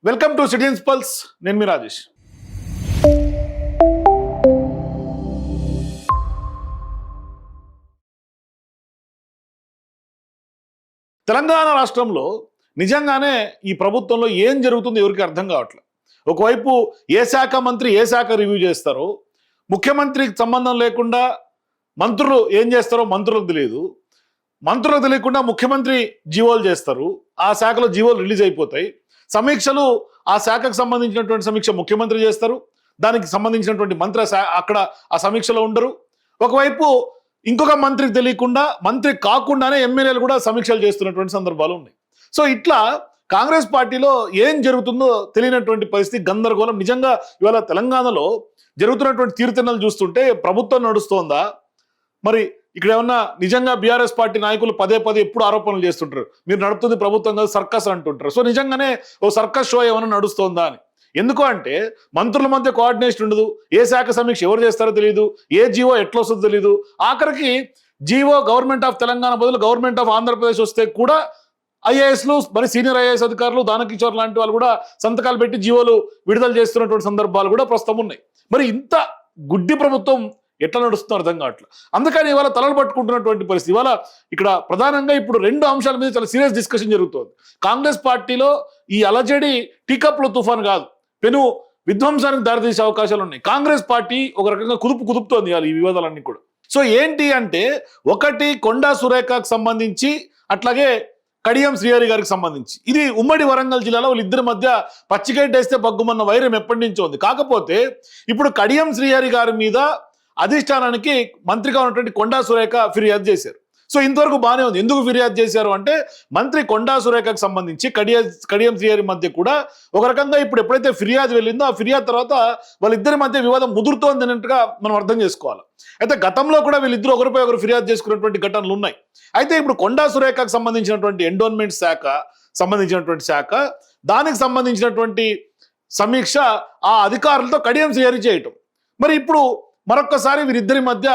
Welcome to citizens pulse. నేను మీ రాజేష్. తెలంగాణ రాష్ట్రంలో నిజంగానే ఈ ప్రభుత్వంలో ఏం జరుగుతుందో ఎవరికి అర్థం కావట్లేదు. ఒకవైపు ఏ శాఖ మంత్రి ఏ శాఖ రివ్యూ చేస్తారో, ముఖ్యమంత్రికి సంబంధం లేకుండా మంత్రులు ఏం చేస్తారో మంత్రులకు తెలియదు, మంత్రులకు తెలియకుండా ముఖ్యమంత్రి జీవోలు చేస్తారు, ఆ శాఖలో జీవోలు రిలీజ్ అయిపోతాయి. సమీక్షలు ఆ శాఖకు సంబంధించినటువంటి సమీక్ష ముఖ్యమంత్రి చేస్తారు, దానికి సంబంధించినటువంటి మంత్రి అక్కడ ఆ సమీక్షలో ఉండరు. ఒకవైపు ఇంకొక మంత్రికి తెలియకుండా, మంత్రి కాకుండానే ఎమ్మెల్యేలు కూడా సమీక్షలు చేస్తున్నటువంటి సందర్భాలు ఉన్నాయి. సో ఇట్లా కాంగ్రెస్ పార్టీలో ఏం జరుగుతుందో తెలియనటువంటి పరిస్థితి, గందరగోళం. నిజంగా ఇవాళ తెలంగాణలో జరుగుతున్నటువంటి తీరుతెన్నులు చూస్తుంటే ప్రభుత్వం నడుస్తోందా, మరి ఇక్కడ ఏమన్నా నిజంగా బీఆర్ఎస్ పార్టీ నాయకులు పదే పదే ఎప్పుడు ఆరోపణలు చేస్తుంటారు, మీరు నడుపుతుంది ప్రభుత్వం కాదు సర్కస్ అంటుంటారు. సో నిజంగానే ఓ సర్కస్ షో ఏమైనా నడుస్తోందా అని. ఎందుకు అంటే మంత్రుల మధ్య కోఆర్డినేషన్ ఉండదు, ఏ శాఖ సమీక్ష ఎవరు చేస్తారో తెలియదు, ఏ జీవో ఎట్లా వస్తుందో తెలియదు. ఆఖరికి జీవో గవర్నమెంట్ ఆఫ్ తెలంగాణ బదులు గవర్నమెంట్ ఆఫ్ ఆంధ్రప్రదేశ్ వస్తే కూడా ఐఏఎస్లు, మరి సీనియర్ ఐఏఎస్ అధికారులు, దానకిషోర్ లాంటి వాళ్ళు కూడా సంతకాలు పెట్టి జీవోలు విడుదల చేస్తున్నటువంటి సందర్భాలు కూడా ప్రస్తుతం ఉన్నాయి. మరి ఇంత గుడ్డి ప్రభుత్వం ఎట్లా నడుస్తుందో అర్థం కావట్లేదు. అందుకని ఇవాళ తలలు పట్టుకుంటున్నటువంటి పరిస్థితి. ఇవాళ ఇక్కడ ప్రధానంగా ఇప్పుడు రెండు అంశాల మీద చాలా సీరియస్ డిస్కషన్ జరుగుతుంది. కాంగ్రెస్ పార్టీలో ఈ అలజడి టీకప్లో తుఫాన్ కాదు, పెను విధ్వంసానికి దారితీసే అవకాశాలు ఉన్నాయి. కాంగ్రెస్ పార్టీ ఒక రకంగా కుదుపుతోంది ఇవాళ ఈ వివాదాలన్నీ కూడా. సో ఏంటి అంటే, ఒకటి కొండా సురేఖకు సంబంధించి, అట్లాగే కడియం శ్రీహరి గారికి సంబంధించి, ఇది ఉమ్మడి వరంగల్ జిల్లాలో వాళ్ళిద్దరి మధ్య పచ్చిగడ్డేస్తే బగ్గుమన్న వైరం ఎప్పటి నుంచో ఉంది. కాకపోతే ఇప్పుడు కడియం శ్రీహరి గారి మీద అధిష్టానానికి మంత్రిగా ఉన్నటువంటి కొండా సురేఖ ఫిర్యాదు చేశారు. సో ఇంతవరకు బాగానే ఉంది. ఎందుకు ఫిర్యాదు చేశారు అంటే, మంత్రి కొండా సురేఖకు సంబంధించి కడియం శ్రీహరి మధ్య కూడా ఒక రకంగా ఇప్పుడు ఎప్పుడైతే ఫిర్యాదు వెళ్ళిందో, ఆ ఫిర్యాదు తర్వాత వాళ్ళిద్దరి మధ్య వివాదం ముదురుతోంది అన్నట్టుగా మనం అర్థం చేసుకోవాలి. అయితే గతంలో కూడా వీళ్ళిద్దరు ఒకరిపై ఒకరు ఫిర్యాదు చేసుకున్నటువంటి ఘటనలు ఉన్నాయి. అయితే ఇప్పుడు కొండా సురేఖకు సంబంధించినటువంటి ఎండోన్మెంట్ శాఖ దానికి సంబంధించినటువంటి సమీక్ష ఆ అధికారులతో కడియం శ్రీహరి చేయటం, మరి ఇప్పుడు మరొక్కసారి వీరిద్దరి మధ్య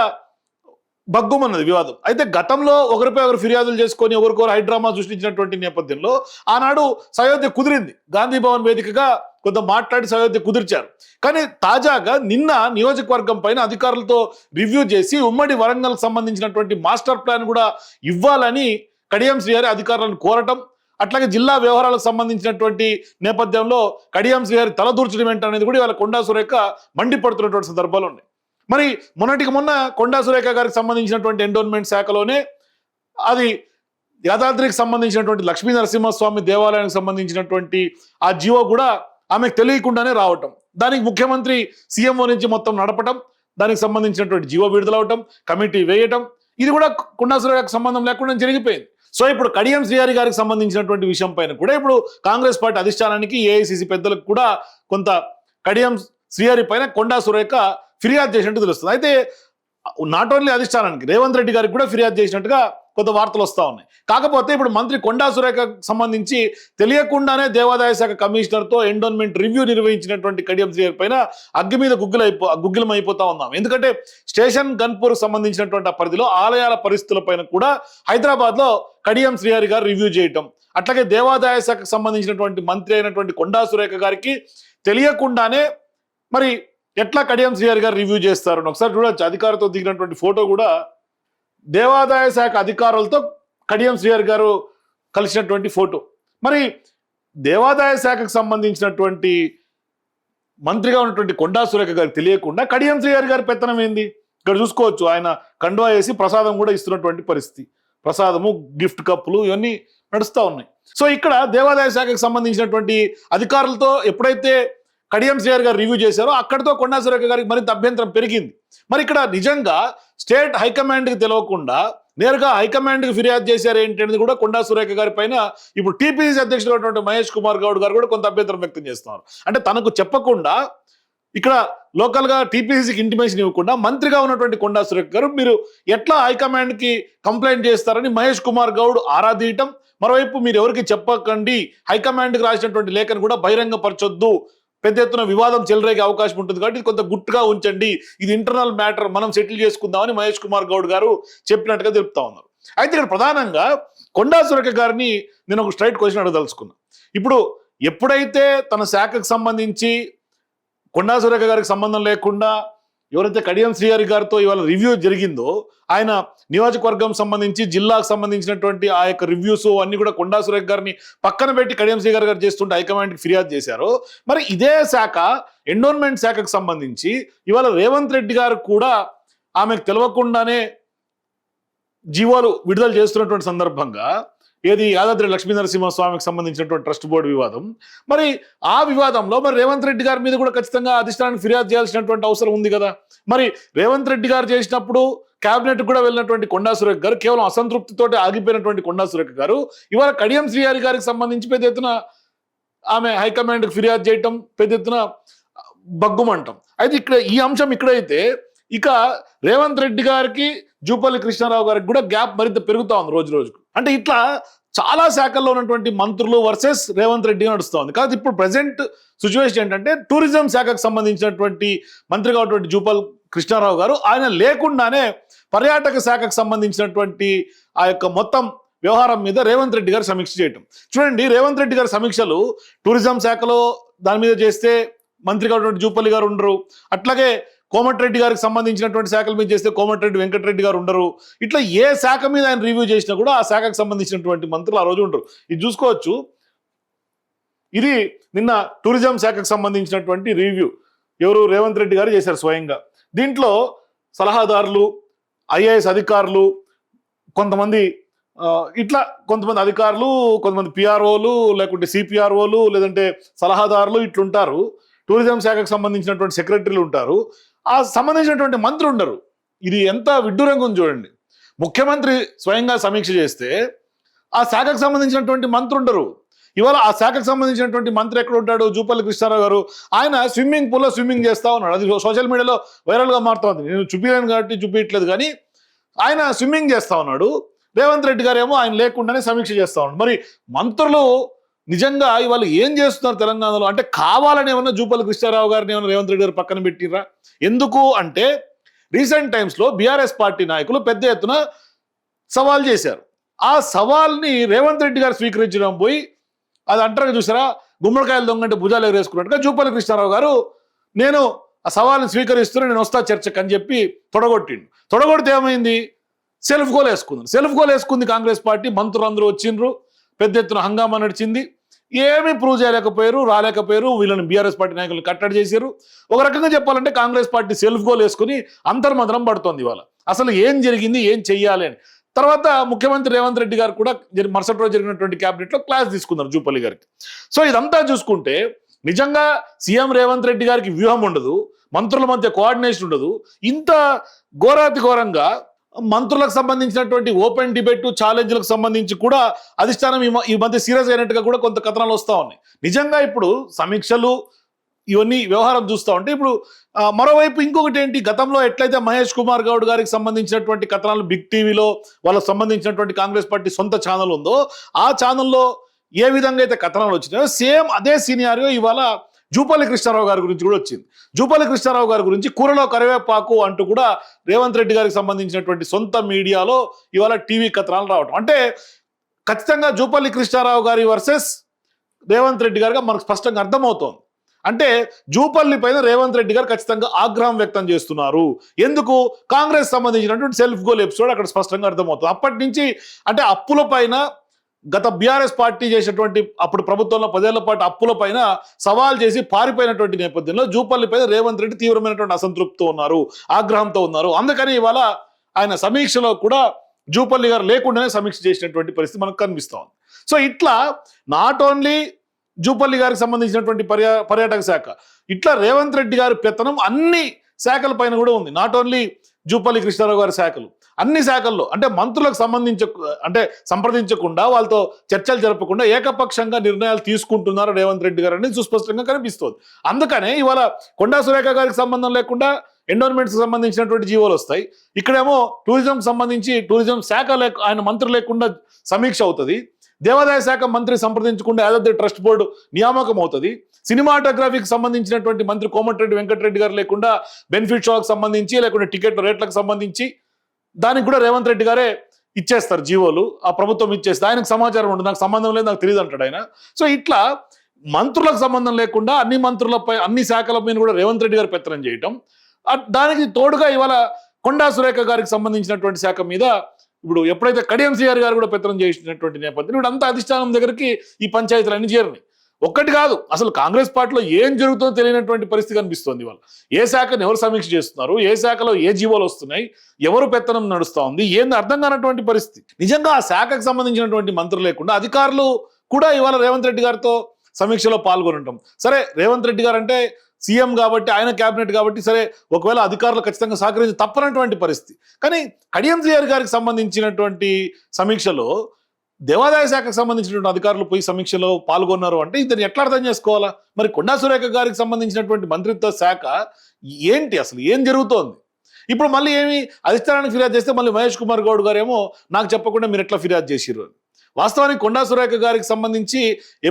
బగ్గుమన్నది వివాదం. అయితే గతంలో ఒకరిపై ఒకరు ఫిర్యాదులు చేసుకొని ఒకరికొకరు హైడ్రామా సృష్టించినటువంటి నేపథ్యంలో ఆనాడు సయోధ్య కుదిరింది. గాంధీ భవన్ వేదికగా కొంత మాట్లాడి సయోధ్య కుదిర్చారు. కానీ తాజాగా నిన్న నియోజకవర్గం పైన అధికారులతో రివ్యూ చేసి ఉమ్మడి వరంగల్ సంబంధించినటువంటి మాస్టర్ ప్లాన్ కూడా ఇవ్వాలని కడియం శ్రీహరి అధికారులను కోరటం, అట్లాగే జిల్లా వ్యవహారాలకు సంబంధించినటువంటి నేపథ్యంలో కడియం శ్రీహరి తలదూర్చడం ఏంటనేది కూడా ఇవాళ కొండా సురేఖ మండిపడుతున్నటువంటి సందర్భాలు ఉన్నాయి. మరి మొన్నటికి మొన్న కొండా సురేఖ గారికి సంబంధించినటువంటి ఎండోన్మెంట్ శాఖలోనే అది యాదాద్రికి సంబంధించినటువంటి లక్ష్మీ నరసింహస్వామి దేవాలయానికి సంబంధించినటువంటి ఆ జీవో కూడా ఆమెకు తెలియకుండానే రావటం, దానికి ముఖ్యమంత్రి సీఎంఓ నుంచి మొత్తం నడపటం, దానికి సంబంధించినటువంటి జీవో విడుదలవటం, కమిటీ వేయటం, ఇది కూడా కొండా సురేఖకు సంబంధం లేకుండా జరిగిపోయింది. సో ఇప్పుడు కడియం శ్రీహరి గారికి సంబంధించినటువంటి విషయం పైన కూడా ఇప్పుడు కాంగ్రెస్ పార్టీ అధిష్టానానికి, ఏఐసిసి పెద్దలకు కూడా కొంత కడియం శ్రీహరి పైన కొండా సురేఖ ఫిర్యాదు చేసినట్టు తెలుస్తుంది. అయితే నాట్ ఓన్లీ అధిష్టానానికి, రేవంత్ రెడ్డి గారికి కూడా ఫిర్యాదు చేసినట్టుగా కొంత వార్తలు వస్తూ ఉన్నాయి. కాకపోతే ఇప్పుడు మంత్రి కొండా సురేఖకు సంబంధించి తెలియకుండానే దేవాదాయ శాఖ కమిషనర్తో ఎండోన్మెంట్ రివ్యూ నిర్వహించినటువంటి కడియం శ్రీహరి పైన అగ్గి మీద గుగ్గిలం అయిపోతా ఉన్నాం. ఎందుకంటే స్టేషన్ గన్పూర్ సంబంధించినటువంటి ఆ పరిధిలో ఆలయాల పరిస్థితుల పైన కూడా హైదరాబాద్లో కడియం శ్రీహరి గారు రివ్యూ చేయటం, అట్లాగే దేవాదాయ శాఖకు సంబంధించినటువంటి మంత్రి అయినటువంటి కొండా సురేఖ గారికి తెలియకుండానే మరి ఎట్లా కడియం శ్రీహరి గారు రివ్యూ చేస్తారు ఒకసారి చూడొచ్చు. అధికారులతో దిగినటువంటి ఫోటో కూడా దేవాదాయ శాఖ అధికారులతో కడియం శ్రీహరి గారు కలిసినటువంటి ఫోటో. మరి దేవాదాయ శాఖకు సంబంధించినటువంటి మంత్రిగా ఉన్నటువంటి కొండా సురేఖ గారికి తెలియకుండా కడియం శ్రీహరి గారి పెత్తనం ఏంది ఇక్కడ చూసుకోవచ్చు. ఆయన కండువా వేసి ప్రసాదం కూడా ఇస్తున్నటువంటి పరిస్థితి, ప్రసాదము, గిఫ్ట్ కప్పులు ఇవన్నీ నడుస్తూ ఉన్నాయి. సో ఇక్కడ దేవాదాయ శాఖకు సంబంధించినటువంటి అధికారులతో ఎప్పుడైతే కడియం శ్రీహరి గారు రివ్యూ చేశారో అక్కడితో కొండా సురేఖ గారికి మరింత అభ్యంతరం పెరిగింది. మరి ఇక్కడ నిజంగా స్టేట్ హైకమాండ్కి తెలియకుండా నేరుగా హైకమాండ్కి ఫిర్యాదు చేశారు ఏంటి అనేది కూడా కొండా సురేఖ గారి పైన ఇప్పుడు టీపీసీసీ అధ్యక్షుడు మహేష్ కుమార్ గౌడ్ గారు కూడా కొంత అభ్యంతరం వ్యక్తం చేస్తున్నారు. అంటే తనకు చెప్పకుండా ఇక్కడ లోకల్గా టీపీసీసీకి ఇంటిమేషన్ ఇవ్వకుండా మంత్రిగా ఉన్నటువంటి కొండా సురేఖ గారు మీరు ఎట్లా హైకమాండ్కి కంప్లైంట్ చేస్తారని మహేష్ కుమార్ గౌడ్ ఆరా తీయటం, మరోవైపు మీరు ఎవరికి చెప్పకండి, హైకమాండ్కి రాసినటువంటి లేఖను కూడా బహిరంగపరచొద్దు, పెద్ద ఎత్తున వివాదం చెలరేగే అవకాశం ఉంటుంది కాబట్టి కొంత గుట్టుగా ఉంచండి, ఇది ఇంటర్నల్ మ్యాటర్, మనం సెటిల్ చేసుకుందామని మహేష్ కుమార్ గౌడ్ గారు చెప్పినట్టుగా తెలుపుతా ఉన్నారు. అయితే ఇక్కడ ప్రధానంగా కొండా సురేఖ గారిని నేను ఒక స్ట్రైట్ క్వశ్చన్ అడగదలుచుకున్నా. ఇప్పుడు ఎప్పుడైతే తన శాఖకు సంబంధించి కొండా సురేఖ గారికి సంబంధం లేకుండా ఎవరైతే కడియం శ్రీహరి గారితో ఇవాళ రివ్యూ జరిగిందో, ఆయన నియోజకవర్గం సంబంధించి జిల్లాకు సంబంధించినటువంటి ఆ యొక్క రివ్యూస్ అన్ని కూడా కొండా సురేఖ గారిని పక్కన పెట్టి కడియం శ్రీహరి గారు చేస్తుంటే హైకమాండ్కి ఫిర్యాదు చేశారు. మరి ఇదే శాఖ ఎండోన్మెంట్ శాఖకు సంబంధించి ఇవాళ రేవంత్ రెడ్డి గారు కూడా ఆమెకు తెలియకుండానే జీవోలు విడుదల చేస్తున్నటువంటి సందర్భంగా ఏది యాదాద్రి లక్ష్మీ నరసింహస్వామికి సంబంధించినటువంటి ట్రస్ట్ బోర్డు వివాదం, మరి ఆ వివాదంలో మరి రేవంత్ రెడ్డి గారి మీద కూడా ఖచ్చితంగా అధిష్టానానికి ఫిర్యాదు చేయాల్సినటువంటి అవసరం ఉంది కదా. మరి రేవంత్ రెడ్డి గారు చేసినప్పుడు కేబినెట్ కూడా వెళ్ళినటువంటి కొండా సురేఖ గారు, కేవలం అసంతృప్తితోటి ఆగిపోయినటువంటి కొండా సురేఖ గారు ఇవాళ కడియం శ్రీహరి గారికి సంబంధించి పెద్ద ఎత్తున ఆమె హైకమాండ్కి ఫిర్యాదు చేయటం, పెద్ద ఎత్తున బగ్గుమంటాం. అయితే ఇక్కడ ఈ అంశం ఇక్కడైతే ఇక రేవంత్ రెడ్డి గారికి జూపల్లి కృష్ణారావు గారికి కూడా గ్యాప్ మరింత పెరుగుతా ఉంది రోజు రోజుకు. అంటే ఇట్లా చాలా శాఖల్లో ఉన్నటువంటి మంత్రులు వర్సెస్ రేవంత్ రెడ్డి నడుస్తూ ఉంది. కాదు ఇప్పుడు ప్రజెంట్ సిచ్యువేషన్ ఏంటంటే టూరిజం శాఖకు సంబంధించినటువంటి మంత్రి కావటువంటి జూపల్లి కృష్ణారావు గారు ఆయన లేకుండానే పర్యాటక శాఖకు సంబంధించినటువంటి ఆ యొక్క మొత్తం వ్యవహారం మీద రేవంత్ రెడ్డి గారు సమీక్ష చేయటం చూడండి. రేవంత్ రెడ్డి గారి సమీక్షలు టూరిజం శాఖలో దాని మీద చేస్తే మంత్రి కావటువంటి జూపల్లి గారు ఉండరు, అట్లాగే కోమటిరెడ్డి గారికి సంబంధించినటువంటి శాఖల మీద చేస్తే కోమటిరెడ్డి వెంకటరెడ్డి గారు ఉండరు. ఇట్లా ఏ శాఖ మీద ఆయన రివ్యూ చేసినా కూడా ఆ శాఖకు సంబంధించినటువంటి మంత్రులు ఆ రోజు ఉండరు. ఇది చూసుకోవచ్చు. ఇది నిన్న టూరిజం శాఖకు సంబంధించినటువంటి రివ్యూ ఎవరు రేవంత్ రెడ్డి గారు చేశారు స్వయంగా. దీంట్లో సలహాదారులు, ఐఏఎస్ అధికారులు, కొంతమంది కొంతమంది అధికారులు, కొంతమంది పిఆర్ఓలు, లేకుంటే సిపిఆర్ఓలు, లేదంటే సలహాదారులు ఇట్లుంటారు. టూరిజం శాఖకు సంబంధించినటువంటి సెక్రటరీలు ఉంటారు, ఆ సంబంధించినటువంటి మంత్రి ఉండరు. ఇది ఎంత విడ్డూరంగా ఉంది చూడండి. ముఖ్యమంత్రి స్వయంగా సమీక్ష చేస్తే ఆ శాఖకు సంబంధించినటువంటి మంత్రి ఉండరు. ఇవాళ ఆ శాఖకు సంబంధించినటువంటి మంత్రి ఎక్కడ ఉంటాడు? జూపల్లి కృష్ణారావు గారు. ఆయన స్విమ్మింగ్ పూల్లో స్విమ్మింగ్ చేస్తా ఉన్నాడు. అది సోషల్ మీడియాలో వైరల్గా మారుతుంది. నేను చూపించలేను కాబట్టి చూపించట్లేదు, కానీ ఆయన స్విమ్మింగ్ చేస్తా ఉన్నాడు. రేవంత్ రెడ్డి గారు ఏమో ఆయన లేకుండానే సమీక్ష చేస్తా ఉన్నాడు. మరి మంత్రులు నిజంగా ఇవాళ ఏం చేస్తున్నారు తెలంగాణలో? అంటే కావాలని ఏమన్నా జూపల్లి కృష్ణారావు గారిని ఏమన్నా రేవంత్ రెడ్డి గారు పక్కన పెట్టిరా? ఎందుకు అంటే రీసెంట్ టైమ్స్లో బీఆర్ఎస్ పార్టీ నాయకులు పెద్ద ఎత్తున సవాల్ చేశారు. ఆ సవాల్ని రేవంత్ రెడ్డి గారు స్వీకరించడం పోయి అది అంటారు చూసారా, గుమ్మడికాయలు దొంగంటే భుజాలు ఎగరేసుకున్నట్టుగా జూపల్లి కృష్ణారావు గారు నేను ఆ సవాల్ని స్వీకరిస్తూ నేను వస్తా చర్చకు అని చెప్పి తొడగొట్టిండు. తొడగొడితే ఏమైంది? సెల్ఫ్ గోల్ వేసుకుంది కాంగ్రెస్ పార్టీ. మంత్రులు అందరూ వచ్చిండ్రు, పెద్ద ఎత్తున హంగామా నడిచింది. ఏమీ ప్రూవ్ చేయలేకపోయారు, రాలేకపోయారు. వీళ్ళని బీఆర్ఎస్ పార్టీ నాయకులు కట్టడి చేశారు. ఒక రకంగా చెప్పాలంటే కాంగ్రెస్ పార్టీ సెల్ఫ్ గోల్ వేసుకుని అంతర్మంతరం పడుతోంది ఇవాళ. అసలు ఏం జరిగింది, ఏం చెయ్యాలి అని. తర్వాత ముఖ్యమంత్రి రేవంత్ రెడ్డి గారు కూడా మరుసటి రోజు జరిగినటువంటి క్యాబినెట్లో క్లాస్ తీసుకున్నారు జూపల్లి గారికి. సో ఇదంతా చూసుకుంటే నిజంగా సీఎం రేవంత్ రెడ్డి గారికి వ్యూహం ఉండదు, మంత్రుల మధ్య కోఆర్డినేషన్ ఉండదు. ఇంత ఘోరాతి ఘోరంగా మంత్రులకు సంబంధించినటువంటి ఓపెన్ డిబేట్ ఛాలెంజ్లకు సంబంధించి కూడా అధిష్టానం ఈ మధ్య సీరియస్ అయినట్టుగా కూడా కొంత కథనాలు వస్తూ ఉన్నాయి. నిజంగా ఇప్పుడు సమీక్షలు ఇవన్నీ వ్యవహారం చూస్తూ ఉంటే ఇప్పుడు మరోవైపు ఇంకొకటి ఏంటి, గతంలో ఎట్లయితే మహేష్ కుమార్ గౌడ్ గారికి సంబంధించినటువంటి కథనాలు బిగ్ టీవీలో వాళ్ళకు సంబంధించినటువంటి కాంగ్రెస్ పార్టీ సొంత ఛానల్ ఉందో ఆ ఛానల్లో ఏ విధంగా అయితే కథనాలు వచ్చినాయో సేమ్ అదే సీనియారియో ఇవాళ జూపల్లి కృష్ణారావు గారి గురించి కూడా వచ్చింది. జూపల్లి కృష్ణారావు గారి గురించి కూరలో కరివేపాకు అంటూ కూడా రేవంత్ రెడ్డి గారికి సంబంధించినటువంటి సొంత మీడియాలో ఇవాళ టీవీ కథనాలు రావడం అంటే ఖచ్చితంగా జూపల్లి కృష్ణారావు గారి వర్సెస్ రేవంత్ రెడ్డి గారిగా మనకు స్పష్టంగా అర్థమవుతోంది. అంటే జూపల్లి పైన రేవంత్ రెడ్డి గారు ఖచ్చితంగా ఆగ్రహం వ్యక్తం చేస్తున్నారు. ఎందుకు? కాంగ్రెస్ సంబంధించినటువంటి సెల్ఫ్ గోల్ ఎపిసోడ్ అక్కడ స్పష్టంగా అర్థమవుతుంది. అప్పటి నుంచి అంటే అప్పుల పైన గత బీఆర్ఎస్ పార్టీ చేసినటువంటి అప్పుడు ప్రభుత్వంలో 10 ఏళ్ల పాటు అప్పుల పైన సవాల్ చేసి పారిపోయినటువంటి నేపథ్యంలో జూపల్లి పైన రేవంత్ రెడ్డి తీవ్రమైనటువంటి అసంతృప్తితో ఉన్నారు, ఆగ్రహంతో ఉన్నారు. అందుకని ఇవాళ ఆయన సమీక్షలో కూడా జూపల్లి గారు లేకుండానే సమీక్ష చేసినటువంటి పరిస్థితి మనకు కనిపిస్తూ ఉంది. సో ఇట్లా నాట్ ఓన్లీ జూపల్లి గారికి సంబంధించినటువంటి పర్యాటక శాఖ, ఇట్లా రేవంత్ రెడ్డి గారి పెత్తనం అన్ని శాఖల పైన కూడా ఉంది. నాట్ ఓన్లీ జూపల్లి కృష్ణారావు గారి శాఖలు, అన్ని శాఖల్లో అంటే మంత్రులకు సంప్రదించకుండా వాళ్ళతో చర్చలు జరపకుండా ఏకపక్షంగా నిర్ణయాలు తీసుకుంటున్నారు రేవంత్ రెడ్డి గారు అనేది సుస్పష్టంగా కనిపిస్తుంది. అందుకనే ఇవాళ కొండా సురేఖ గారికి సంబంధం లేకుండా ఎండోన్మెంట్స్ సంబంధించినటువంటి జీవోలు వస్తాయి. ఇక్కడేమో టూరిజం సంబంధించి టూరిజం శాఖ ఆయన మంత్రి లేకుండా సమీక్ష అవుతుంది. దేవాదాయ శాఖ మంత్రి సంప్రదించకుండా యాదాద్రి ట్రస్ట్ బోర్డు నియామకం అవుతుంది. సినిమాటోగ్రఫీకి సంబంధించినటువంటి మంత్రి కోమటిరెడ్డి వెంకటరెడ్డి గారు లేకుండా బెనిఫిట్ షోకి సంబంధించి లేకుంటే టికెట్ రేట్లకు సంబంధించి దానికి కూడా రేవంత్ రెడ్డి గారే ఇచ్చేస్తారు జీవోలు. ఆ ప్రభుత్వం ఇచ్చేస్తే ఆయనకు సమాచారం ఉండదు, నాకు సంబంధం లేదు, నాకు తెలియదు అంటాడు ఆయన. సో ఇట్లా మంత్రులకు సంబంధం లేకుండా అన్ని మంత్రులపై అన్ని శాఖల మీద కూడా రేవంత్ రెడ్డి గారు పెత్తనం చేయటం, దానికి తోడుగా ఇవాళ కొండా సురేఖ గారికి సంబంధించినటువంటి శాఖ మీద ఇప్పుడు ఎప్పుడైతే కడియం శ్రీహరి గారు కూడా పెత్తనం చేసినటువంటి నేపథ్యం ఇప్పుడు అంతా అధిష్టానం దగ్గరికి ఈ పంచాయతీలు అన్ని చేరినాయి. ఒక్కటి కాదు, అసలు కాంగ్రెస్ పార్టీలో ఏం జరుగుతుందో తెలియనటువంటి పరిస్థితి కనిపిస్తుంది. వాళ్ళు ఏ శాఖను ఎవరు సమీక్ష చేస్తున్నారు, ఏ శాఖలో ఏ జీవోలు వస్తున్నాయి, ఎవరు పెత్తనం నడుస్తూ ఉంది, ఏంది అర్థం కానటువంటి పరిస్థితి. నిజంగా ఆ శాఖకు సంబంధించినటువంటి మంత్రులు లేకుండా అధికారులు కూడా ఇవాళ రేవంత్ రెడ్డి గారితో సమీక్షలో పాల్గొని ఉంటాం. సరే, రేవంత్ రెడ్డి గారు అంటే సీఎం కాబట్టి, ఆయన క్యాబినెట్ కాబట్టి, సరే ఒకవేళ అధికారులు ఖచ్చితంగా సహకరించి తప్పనటువంటి పరిస్థితి. కానీ కడియం శ్రీహరి గారికి సంబంధించినటువంటి సమీక్షలో దేవాదాయ శాఖకు సంబంధించినటువంటి అధికారులు పోయి సమీక్షలో పాల్గొన్నారు అంటే ఇతను ఎట్లా అర్థం చేసుకోవాలా? మరి కొండా సురేఖ గారికి సంబంధించినటువంటి మంత్రిత్వ శాఖ ఏంటి, అసలు ఏం జరుగుతోంది? ఇప్పుడు మళ్ళీ ఏమి అధిష్టానానికి ఫిర్యాదు చేస్తే మళ్ళీ మహేష్ కుమార్ గౌడ్ గారు ఏమో నాకు చెప్పకుండా మీరు ఎట్లా ఫిర్యాదు చేసిర్రు అని. వాస్తవానికి కొండా సురేఖ గారికి సంబంధించి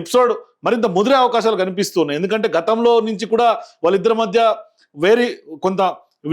ఎపిసోడ్ మరింత ముదిరే అవకాశాలు కనిపిస్తున్నాయి. ఎందుకంటే గతంలో నుంచి కూడా వాళ్ళిద్దరి మధ్య కొంత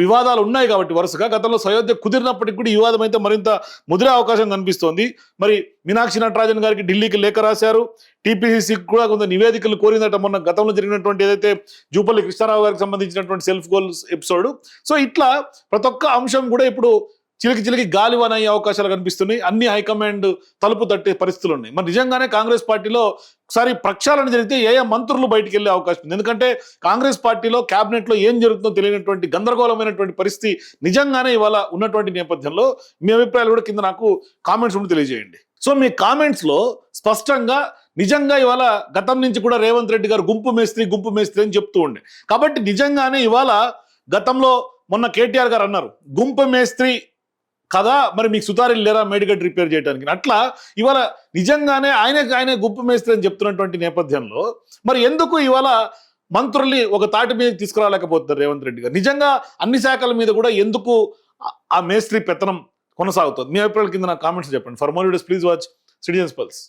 వివాదాలు ఉన్నాయి కాబట్టి వరుసగా గతంలో సయోధ్య కుదిరినప్పటికీ కూడా ఈ వివాదం అయితే మరింత ముదిరే అవకాశం కనిపిస్తోంది. మరి మీనాక్షి నటరాజన్ గారికి ఢిల్లీకి లేఖ రాశారు, టీపీసీసీకి కూడా కొంత నివేదికలు కోరిందట మొన్న గతంలో జరిగినటువంటి ఏదైతే జూపల్లి కృష్ణారావు గారికి సంబంధించినటువంటి సెల్ఫ్ గోల్స్ ఎపిసోడ్. సో ఇట్లా ప్రతి ఒక్క అంశం కూడా ఇప్పుడు చిలికి గాలివాన అయ్యే అవకాశాలు కనిపిస్తున్నాయి. అన్ని హైకమాండ్ తలుపు తట్టే పరిస్థితులు ఉన్నాయి. మరి నిజంగానే కాంగ్రెస్ పార్టీలో ఒకసారి ప్రక్షాళన జరిగితే ఏ మంత్రులు బయటికి వెళ్ళే అవకాశం ఉంది. ఎందుకంటే కాంగ్రెస్ పార్టీలో క్యాబినెట్ లో ఏం జరుగుతుందో తెలియనటువంటి గందరగోళమైనటువంటి పరిస్థితి నిజంగానే ఇవాళ ఉన్నటువంటి నేపథ్యంలో మీ అభిప్రాయాలు కూడా కింద నాకు కామెంట్స్ ఉండి తెలియజేయండి. సో మీ కామెంట్స్ లో స్పష్టంగా నిజంగా ఇవాళ గతం నుంచి కూడా రేవంత్ రెడ్డి గారు గుంపు మేస్త్రి అని చెప్తూ ఉండే కాబట్టి నిజంగానే ఇవాళ గతంలో మొన్న కేటీఆర్ గారు అన్నారు గుంపు మేస్త్రి కదా, మరి మీకు సుతారీలు లేరా మేడిగడ్డ రిపేర్ చేయడానికి, అట్లా ఇవాళ నిజంగానే ఆయనే గుంపు మేస్త్రి అని చెప్తున్నటువంటి నేపథ్యంలో మరి ఎందుకు ఇవాళ మంత్రుల్ని ఒక తాటి మీద తీసుకురాలేకపోతున్నారు రేవంత్ రెడ్డి గారు? నిజంగా అన్ని శాఖల మీద కూడా ఎందుకు ఆ మేస్త్రి పెత్తనం కొనసాగుతుంది? మీ అభిప్రాయాల కింద నాకు కామెంట్స్ చెప్పండి. For more videos please watch citizens pulse.